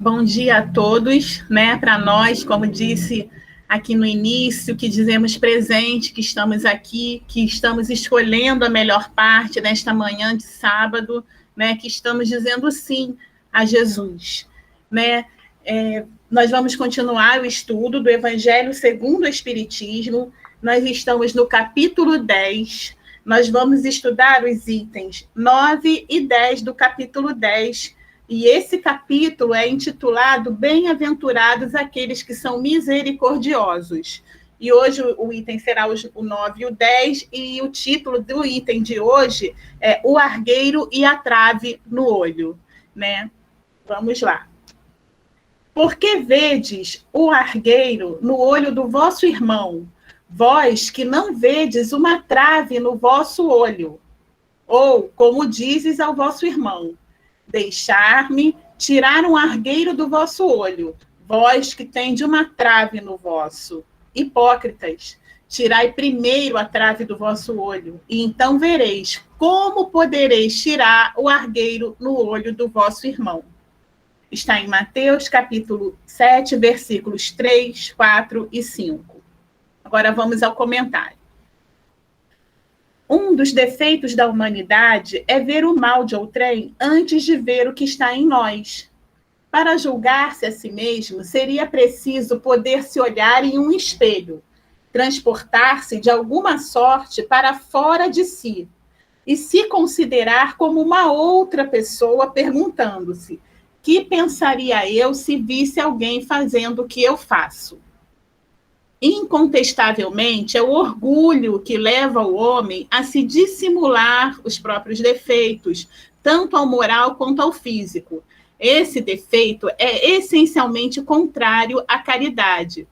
Bom dia a todos, né? Para nós, como disse aqui no início, que dizemos presente, que estamos aqui, que estamos escolhendo a melhor parte nesta manhã de sábado, né? Que estamos dizendo sim a Jesus, né? Nós vamos continuar o estudo do Evangelho segundo o Espiritismo. Nós estamos no capítulo 10. Nós vamos estudar os itens 9 e 10 do capítulo 10. E esse capítulo é intitulado Bem-aventurados aqueles que são misericordiosos. E hoje o item será o 9 e o 10, e o título do item de hoje é O Argueiro e a Trave no Olho, né? Vamos lá. Porque vedes o argueiro no olho do vosso irmão, vós que não vedes uma trave no vosso olho? Ou, como dizes ao vosso irmão, deixar-me tirar um argueiro do vosso olho, vós que tendes uma trave no vosso. Hipócritas, tirai primeiro a trave do vosso olho, e então vereis como podereis tirar o argueiro no olho do vosso irmão. Está em Mateus, capítulo 7, versículos 3, 4 e 5. Agora vamos ao comentário. Um dos defeitos da humanidade é ver o mal de outrem antes de ver o que está em nós. Para julgar-se a si mesmo, seria preciso poder se olhar em um espelho, transportar-se de alguma sorte para fora de si e se considerar como uma outra pessoa, perguntando-se: que pensaria eu se visse alguém fazendo o que eu faço? Incontestavelmente, é o orgulho que leva o homem a se dissimular os próprios defeitos, tanto ao moral quanto ao físico. Esse defeito é essencialmente contrário à caridade,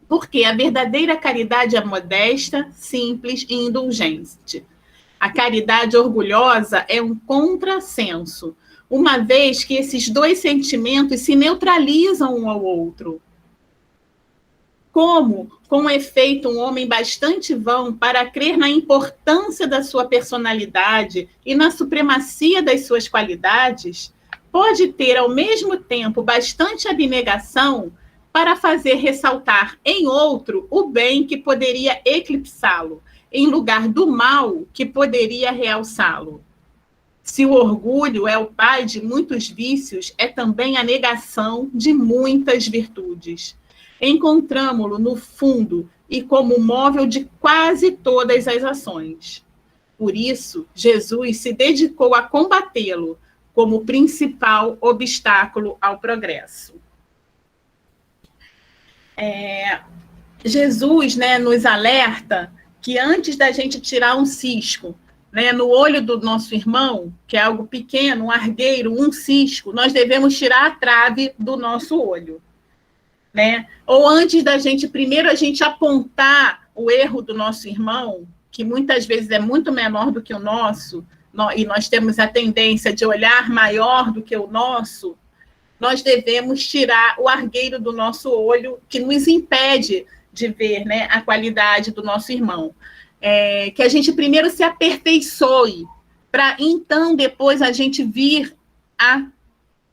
porque a verdadeira caridade é modesta, simples e indulgente. A caridade orgulhosa é um contrassenso, uma vez que esses dois sentimentos se neutralizam um ao outro. Como, com efeito, um homem bastante vão para crer na importância da sua personalidade e na supremacia das suas qualidades, pode ter, ao mesmo tempo, bastante abnegação para fazer ressaltar em outro o bem que poderia eclipsá-lo, em lugar do mal que poderia realçá-lo. Se o orgulho é o pai de muitos vícios, é também a negação de muitas virtudes. Encontramo-lo no fundo e como móvel de quase todas as ações. Por isso, Jesus se dedicou a combatê-lo como principal obstáculo ao progresso. Jesus, né, nos alerta que antes da gente tirar um cisco, né, no olho do nosso irmão, que é algo pequeno, um argueiro, um cisco, nós devemos tirar a trave do nosso olho. Né? Ou antes da gente, primeiro a gente apontar o erro do nosso irmão, que muitas vezes é muito menor do que o nosso, e nós temos a tendência de olhar maior do que o nosso, nós devemos tirar o argueiro do nosso olho, que nos impede de ver, né, a qualidade do nosso irmão. Que a gente primeiro se aperfeiçoe, para então depois a gente vir a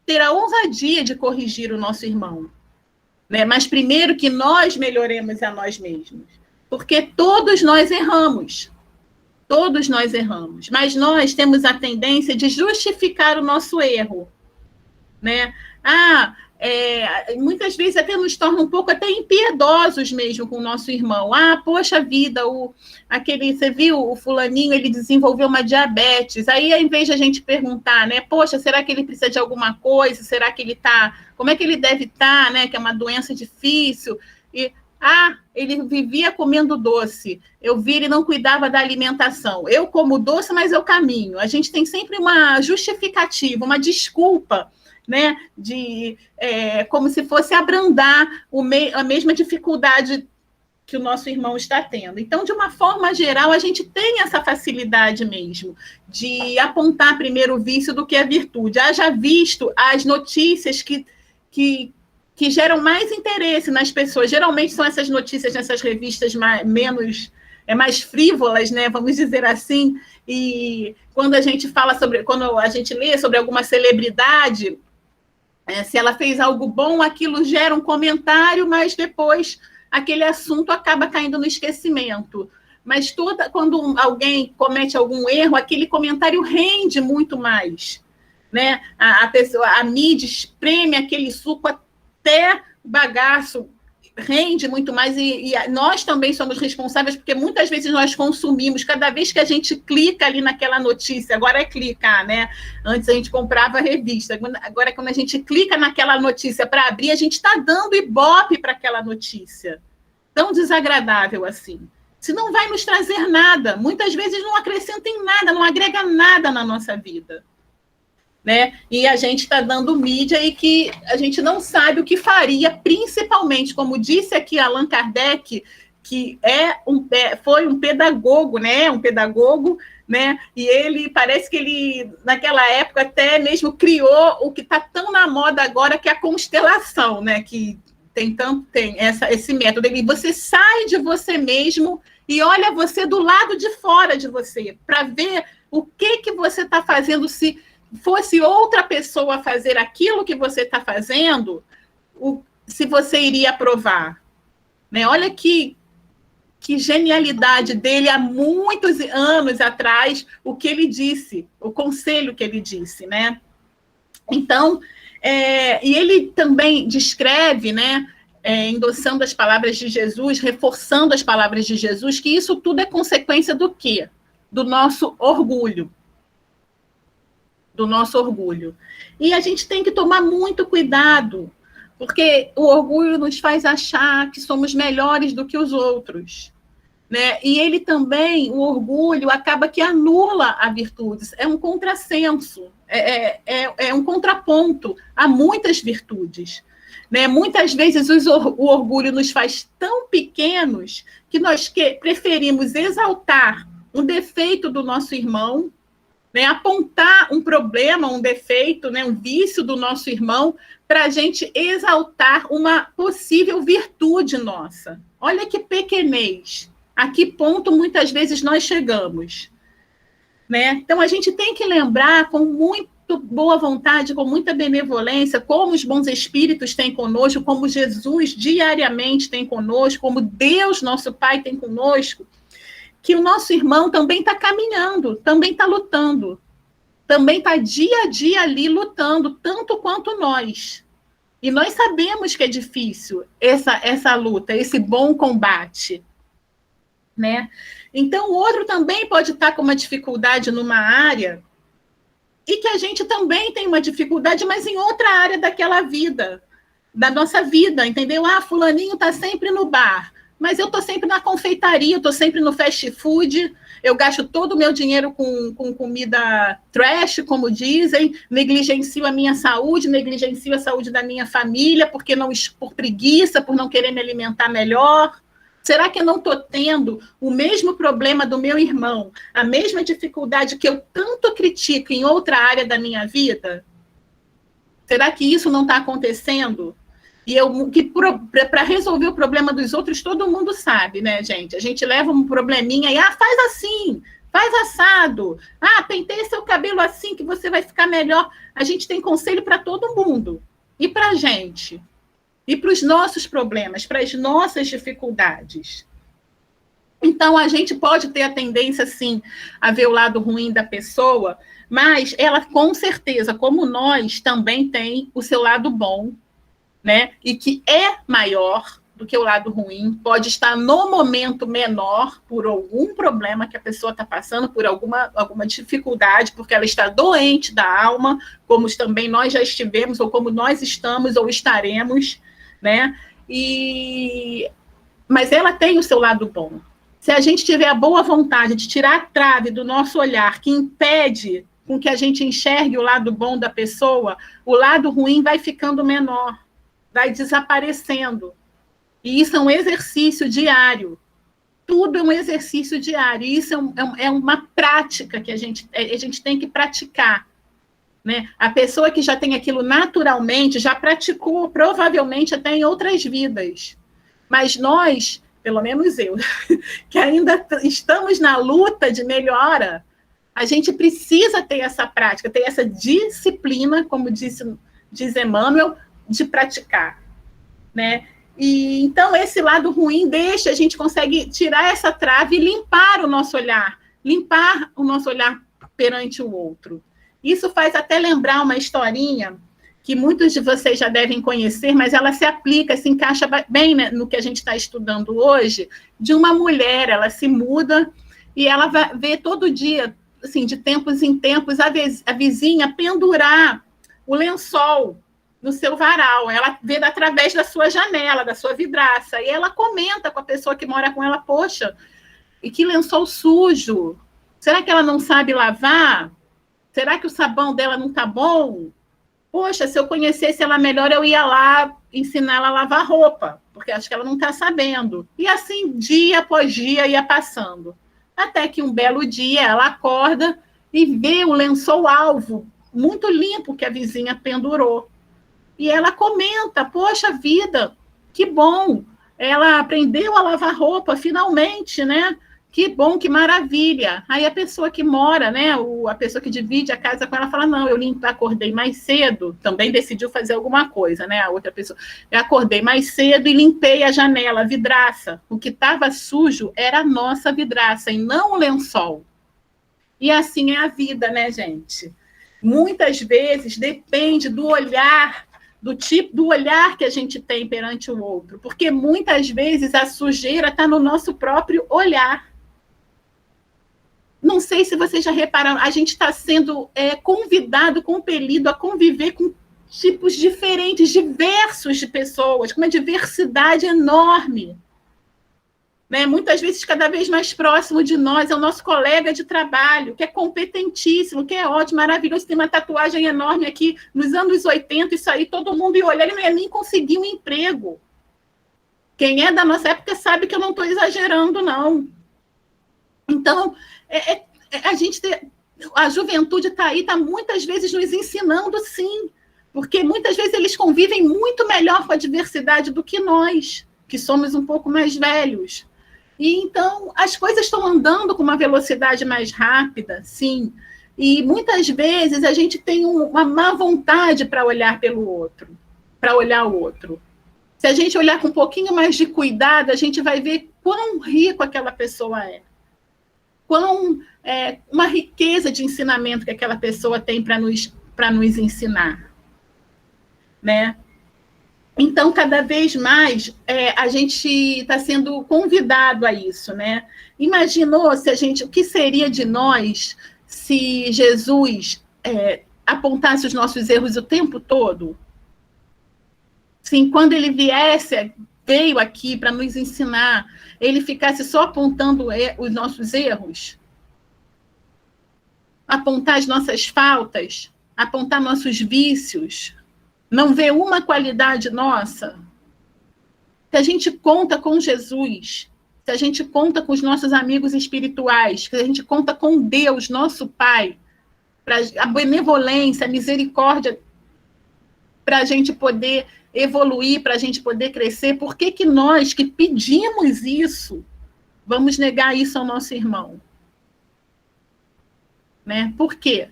ter a ousadia de corrigir o nosso irmão. Né? Mas primeiro que nós melhoremos a nós mesmos, porque todos nós erramos, mas nós temos a tendência de justificar o nosso erro, né? Muitas vezes até nos torna um pouco até impiedosos mesmo com o nosso irmão. Poxa vida, você viu, o fulaninho, ele desenvolveu uma diabetes. Aí, ao invés de a gente perguntar, né, poxa, será que ele precisa de alguma coisa? Será que ele está... Como é que ele deve estar, né, que é uma doença difícil? E, ele vivia comendo doce. Eu vi, ele não cuidava da alimentação. Eu como doce, mas eu caminho. A gente tem sempre uma justificativa, uma desculpa, né, como se fosse abrandar a mesma dificuldade que o nosso irmão está tendo. Então, de uma forma geral, a gente tem essa facilidade mesmo de apontar primeiro o vício do que a virtude. Haja visto as notícias que geram mais interesse nas pessoas. Geralmente são essas notícias nessas revistas mais frívolas, né, vamos dizer assim, e quando a gente lê sobre alguma celebridade, Se ela fez algo bom, aquilo gera um comentário, mas depois aquele assunto acaba caindo no esquecimento. Mas quando alguém comete algum erro, aquele comentário rende muito mais, né? A mídia espreme aquele suco até o bagaço, rende muito mais, e nós também somos responsáveis, porque muitas vezes nós consumimos, cada vez que a gente clica ali naquela notícia, agora é clicar, né? Antes a gente comprava a revista, agora quando a gente clica naquela notícia para abrir, a gente está dando ibope para aquela notícia, tão desagradável assim. Se não vai nos trazer nada, muitas vezes não acrescenta em nada, não agrega nada na nossa vida. Né? E a gente está dando mídia e que a gente não sabe o que faria, principalmente, como disse aqui Allan Kardec, que foi um pedagogo, né? Um pedagogo, né? E ele parece que ele, naquela época, até mesmo criou o que está tão na moda agora, que é a constelação, né? Que tem esse método. Você sai de você mesmo e olha você do lado de fora de você, para ver o que você está fazendo. Se fosse outra pessoa fazer aquilo que você está fazendo, se você iria aprovar. Né? Olha que genialidade dele há muitos anos atrás, o que ele disse, o conselho que ele disse. Né? Então, e ele também descreve, né, endossando as palavras de Jesus, reforçando as palavras de Jesus, que isso tudo é consequência do quê? Do nosso orgulho. Do nosso orgulho. E a gente tem que tomar muito cuidado, porque o orgulho nos faz achar que somos melhores do que os outros. Né? E ele também, o orgulho, acaba que anula a virtude. É um contrassenso, é um contraponto a muitas virtudes. Né? Muitas vezes o orgulho nos faz tão pequenos que nós preferimos exaltar um defeito do nosso irmão, né, apontar um problema, um defeito, né, um vício do nosso irmão, para a gente exaltar uma possível virtude nossa. Olha que pequenez. A que ponto muitas vezes nós chegamos. Né? Então, a gente tem que lembrar com muito boa vontade, com muita benevolência, como os bons espíritos têm conosco, como Jesus diariamente tem conosco, como Deus, nosso Pai, tem conosco, que o nosso irmão também está caminhando, também está lutando, também está dia a dia ali lutando, tanto quanto nós. E nós sabemos que é difícil essa luta, esse bom combate. Né? Então, o outro também pode estar com uma dificuldade numa área e que a gente também tem uma dificuldade, mas em outra área daquela vida, da nossa vida, entendeu? Fulaninho está sempre no bar, mas eu estou sempre na confeitaria, estou sempre no fast food, eu gasto todo o meu dinheiro com comida trash, como dizem, negligencio a minha saúde, negligencio a saúde da minha família, porque por preguiça, por não querer me alimentar melhor. Será que eu não estou tendo o mesmo problema do meu irmão, a mesma dificuldade que eu tanto critico em outra área da minha vida? Será que isso não está acontecendo? E para resolver o problema dos outros, todo mundo sabe, né, gente? A gente leva um probleminha e, faz assim, faz assado. Penteia seu cabelo assim que você vai ficar melhor. A gente tem conselho para todo mundo. E para a gente? E para os nossos problemas, para as nossas dificuldades. Então, a gente pode ter a tendência, sim, a ver o lado ruim da pessoa, mas ela, com certeza, como nós, também tem o seu lado bom, né? E que é maior do que o lado ruim, pode estar no momento menor por algum problema que a pessoa está passando, por alguma dificuldade, porque ela está doente da alma, como também nós já estivemos, ou como nós estamos ou estaremos, né? Mas ela tem o seu lado bom. Se a gente tiver a boa vontade de tirar a trave do nosso olhar, que impede com que a gente enxergue o lado bom da pessoa, o lado ruim vai ficando menor, vai desaparecendo. E isso é um exercício diário. Tudo é um exercício diário. E isso é uma prática que a gente tem que praticar. Né? A pessoa que já tem aquilo naturalmente, já praticou, provavelmente até em outras vidas. Mas nós, pelo menos eu, que ainda estamos na luta de melhora, a gente precisa ter essa prática, ter essa disciplina, como disse diz Emmanuel, de praticar, né? E então esse lado ruim a gente consegue tirar essa trave e limpar o nosso olhar perante o outro. Isso faz até lembrar uma historinha que muitos de vocês já devem conhecer, mas ela se aplica, se encaixa bem, né, no que a gente está estudando hoje, de uma mulher. Ela se muda e ela vê todo dia, assim, de tempos em tempos, a vizinha pendurar o lençol no seu varal. Ela vê através da sua janela, da sua vidraça, e ela comenta com a pessoa que mora com ela: poxa, e que lençol sujo! Será que ela não sabe lavar? Será que o sabão dela não está bom? Poxa, se eu conhecesse ela melhor, eu ia lá ensinar ela a lavar roupa, porque acho que ela não está sabendo. E assim, dia após dia, ia passando. Até que um belo dia, ela acorda e vê o lençol alvo, muito limpo, que a vizinha pendurou. E ela comenta: poxa vida, que bom, ela aprendeu a lavar roupa, finalmente, né? Que bom, que maravilha. Aí a pessoa que mora, né, a pessoa que divide a casa com ela, fala: não, eu acordei mais cedo, também decidiu fazer alguma coisa, né, a outra pessoa. Eu acordei mais cedo e limpei a janela, a vidraça. O que estava sujo era a nossa vidraça e não o lençol. E assim é a vida, né, gente? Muitas vezes depende do olhar, do tipo do olhar que a gente tem perante o outro, porque muitas vezes a sujeira está no nosso próprio olhar. Não sei se vocês já repararam, a gente está sendo convidado, compelido a conviver com tipos diferentes, diversos de pessoas, com uma diversidade enorme. Né? Muitas vezes, cada vez mais próximo de nós, é o nosso colega de trabalho, que é competentíssimo, que é ótimo, maravilhoso, tem uma tatuagem enorme aqui. Nos anos 80, isso aí, todo mundo ia olhar, ele não ia nem conseguir um emprego. Quem é da nossa época sabe que eu não estou exagerando, não. Então, a juventude está aí, está muitas vezes nos ensinando, sim, porque muitas vezes eles convivem muito melhor com a diversidade do que nós, que somos um pouco mais velhos. E então as coisas estão andando com uma velocidade mais rápida, sim, e muitas vezes a gente tem uma má vontade para olhar pelo outro, para olhar o outro. Se a gente olhar com um pouquinho mais de cuidado, a gente vai ver quão rico aquela pessoa é. Uma riqueza de ensinamento que aquela pessoa tem para nos ensinar. Né? Então, cada vez mais, a gente está sendo convidado a isso. Né? Imaginou o que seria de nós se Jesus apontasse os nossos erros o tempo todo? Sim, quando ele veio aqui para nos ensinar, ele ficasse só apontando os nossos erros? Apontar as nossas faltas, apontar nossos vícios, não ver uma qualidade nossa? Se a gente conta com Jesus, se a gente conta com os nossos amigos espirituais, se a gente conta com Deus, nosso Pai, a benevolência, a misericórdia, para a gente poder evoluir, para a gente poder crescer, por que nós que pedimos isso, vamos negar isso ao nosso irmão? Né? Por quê?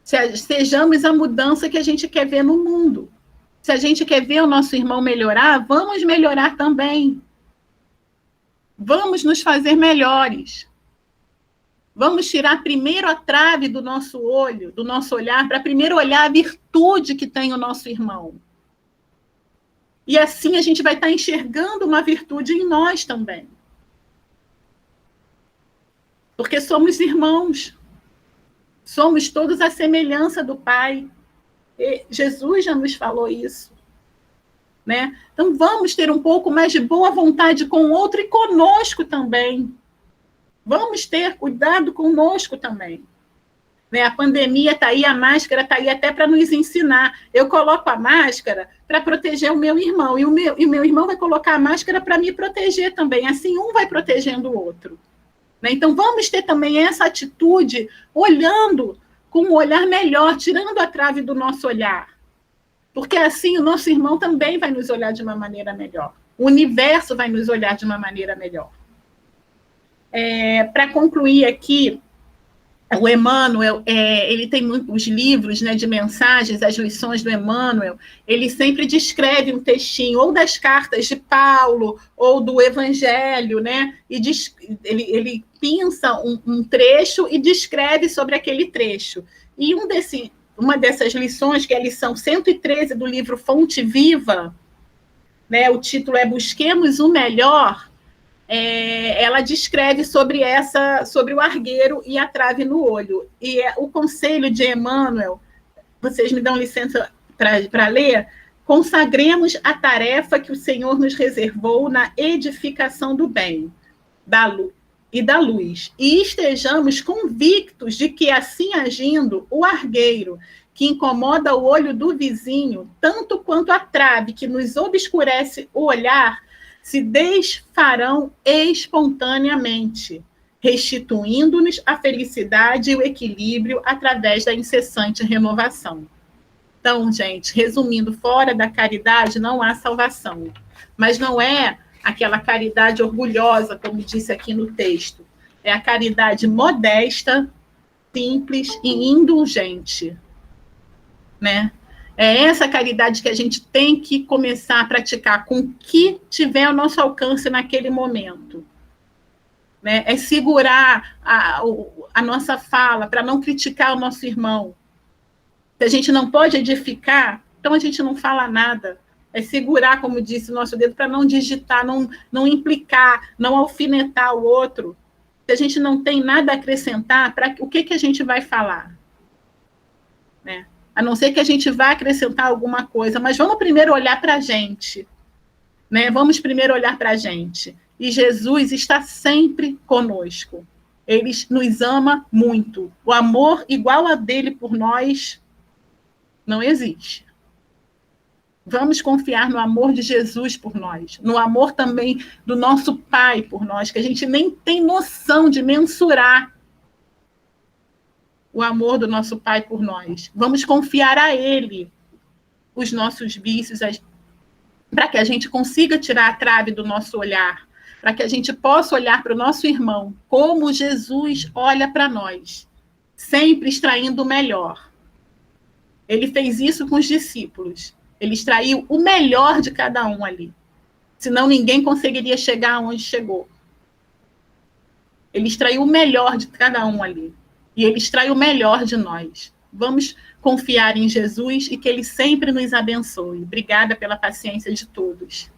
Sejamos a mudança que a gente quer ver no mundo. Se a gente quer ver o nosso irmão melhorar, vamos melhorar também. Vamos nos fazer melhores. Vamos tirar primeiro a trave do nosso olho, do nosso olhar, para primeiro olhar a virtude que tem o nosso irmão. E assim a gente vai estar enxergando uma virtude em nós também. Porque somos irmãos. Somos todos a semelhança do Pai. E Jesus já nos falou isso. Né? Então, vamos ter um pouco mais de boa vontade com o outro e conosco também. Vamos ter cuidado conosco também. Né? A pandemia está aí, a máscara está aí até para nos ensinar. Eu coloco a máscara para proteger o meu irmão, e o meu irmão vai colocar a máscara para me proteger também. Assim, um vai protegendo o outro. Né? Então, vamos ter também essa atitude, olhando com um olhar melhor, tirando a trave do nosso olhar. Porque assim o nosso irmão também vai nos olhar de uma maneira melhor. O universo vai nos olhar de uma maneira melhor. Para concluir aqui, O Emmanuel, ele tem os livros, né, de mensagens, as lições do Emmanuel, ele sempre descreve um textinho, ou das cartas de Paulo, ou do Evangelho, né, e ele pinça um trecho e descreve sobre aquele trecho. E uma dessas lições, que é a lição 113 do livro Fonte Viva, né, o título é Busquemos o Melhor, ela descreve sobre o argueiro e a trave no olho. E o conselho de Emmanuel, vocês me dão licença para ler? Consagremos a tarefa que o Senhor nos reservou na edificação do bem e da luz, e estejamos convictos de que, assim agindo, o argueiro, que incomoda o olho do vizinho, tanto quanto a trave que nos obscurece o olhar, se desfarão espontaneamente, restituindo-nos a felicidade e o equilíbrio através da incessante renovação. Então, gente, resumindo, fora da caridade não há salvação. Mas não é aquela caridade orgulhosa, como disse aqui no texto. É a caridade modesta, simples e indulgente, né? É essa caridade que a gente tem que começar a praticar com o que tiver ao nosso alcance naquele momento. Né? É segurar a nossa fala para não criticar o nosso irmão. Se a gente não pode edificar, então a gente não fala nada. É segurar, como disse o nosso dedo, para não digitar, não implicar, não alfinetar o outro. Se a gente não tem nada a acrescentar, o que a gente vai falar? Né? A não ser que a gente vá acrescentar alguma coisa, mas vamos primeiro olhar para a gente, né? Vamos primeiro olhar para a gente. E Jesus está sempre conosco. Ele nos ama muito. O amor igual a dele por nós não existe. Vamos confiar no amor de Jesus por nós, no amor também do nosso Pai por nós, que a gente nem tem noção de mensurar o amor do nosso Pai por nós. Vamos confiar a Ele os nossos vícios, para que a gente consiga tirar a trave do nosso olhar, para que a gente possa olhar para o nosso irmão como Jesus olha para nós, sempre extraindo o melhor. Ele fez isso com os discípulos. Ele extraiu o melhor de cada um ali. Senão ninguém conseguiria chegar onde chegou. Ele extraiu o melhor de cada um ali. E ele extrai o melhor de nós. Vamos confiar em Jesus e que ele sempre nos abençoe. Obrigada pela paciência de todos.